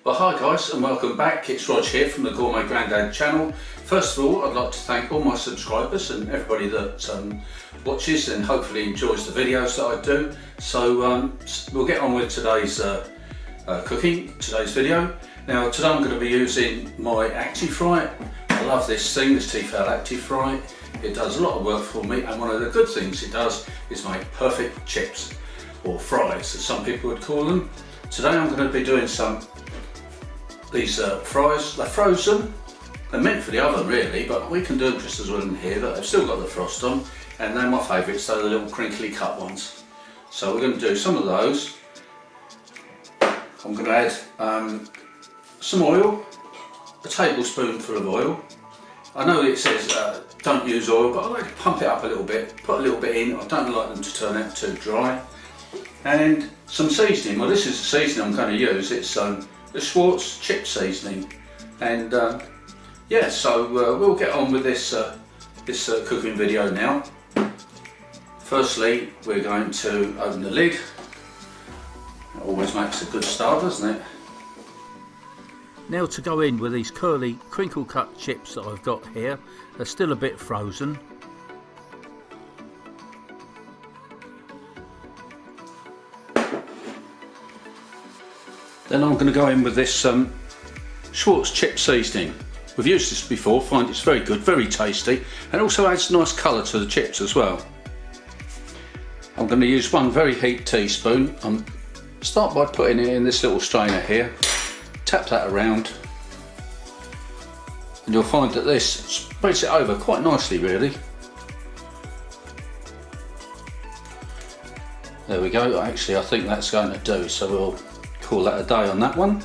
Well, hi guys and welcome back. It's Rog here from the Gourmet Grandad channel. First of all, I'd like to thank all my subscribers and everybody that watches and hopefully enjoys the videos that I do. So we'll get on with today's cooking, today's video. Now today I'm going to be using my Actifry. I love this thing, this Tefal Actifry. It does a lot of work for me, and one of the good things it does is make perfect chips, or fries as some people would call them. Today I'm going to be doing these fries. They're frozen, they're meant for the oven really, but we can do them just as well in here, but they've still got the frost on, and they're my favourites. They're the little crinkly cut ones. So we're going to do some of those. I'm going to add some oil, a tablespoonful of oil. I know it says don't use oil, but I like to pump it up a little bit, put a little bit in. I don't like them to turn out too dry. And some seasoning. Well, this is the seasoning I'm going to use. It's the Schwartz chip seasoning, and yeah, so we'll get on with this cooking video now. Firstly, we're going to open the lid. It always makes a good start, doesn't it? Now to go in with these curly crinkle cut chips that I've got here. They're still a bit frozen. Then I'm going to go in with this Schwartz chip seasoning. We've used this before, find it's very good, very tasty, and also adds nice colour to the chips as well. I'm going to use one very heaped teaspoon. Start by putting it in this little strainer here, tap that around, and you'll find that this spreads it over quite nicely really. There we go. Actually, I think that's going to do, so we'll call that a day on that one.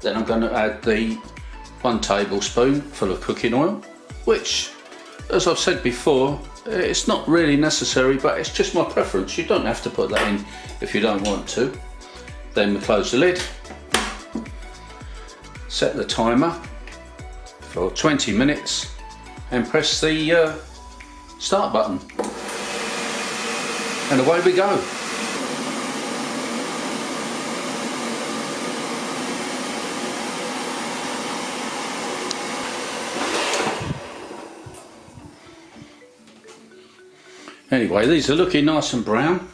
Then I'm going to add the 1 tablespoon full of cooking oil, which, as I've said before, it's not really necessary, but it's just my preference. You don't have to put that in if you don't want to. Then we close the lid, set the timer for 20 minutes and press the start button, and away we go. Anyway, these are looking nice and brown.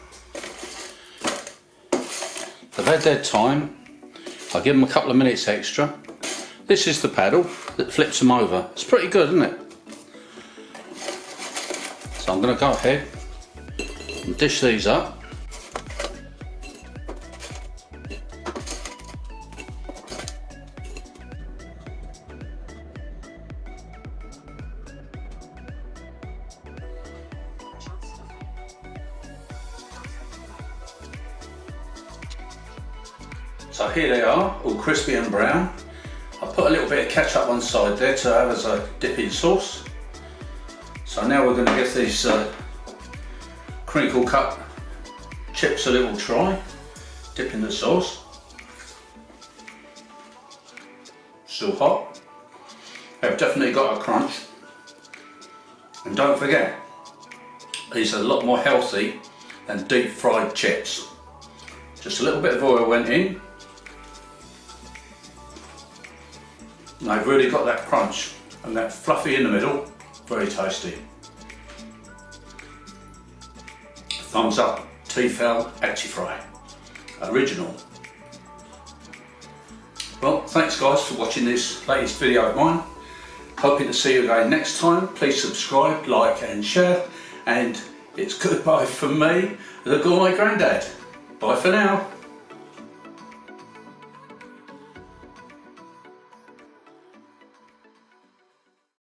They've had their time. I'll give them a couple of minutes extra. This is the paddle that flips them over. It's pretty good, isn't it? So I'm going to go ahead and dish these up. So here they are, all crispy and brown. I put a little bit of ketchup on the side there to have as a dipping sauce. So now we're going to give these crinkle cut chips a little try, dip in the sauce. Still hot. They've definitely got a crunch. And don't forget, these are a lot more healthy than deep fried chips. Just a little bit of oil went in. And they've really got that crunch and that fluffy in the middle. Very tasty. Thumbs up, Tefal Actifry, original. Well, thanks guys for watching this latest video of mine. Hoping to see you again next time. Please subscribe, like and share. And it's goodbye from me, the Gourmet Grandad. Bye for now.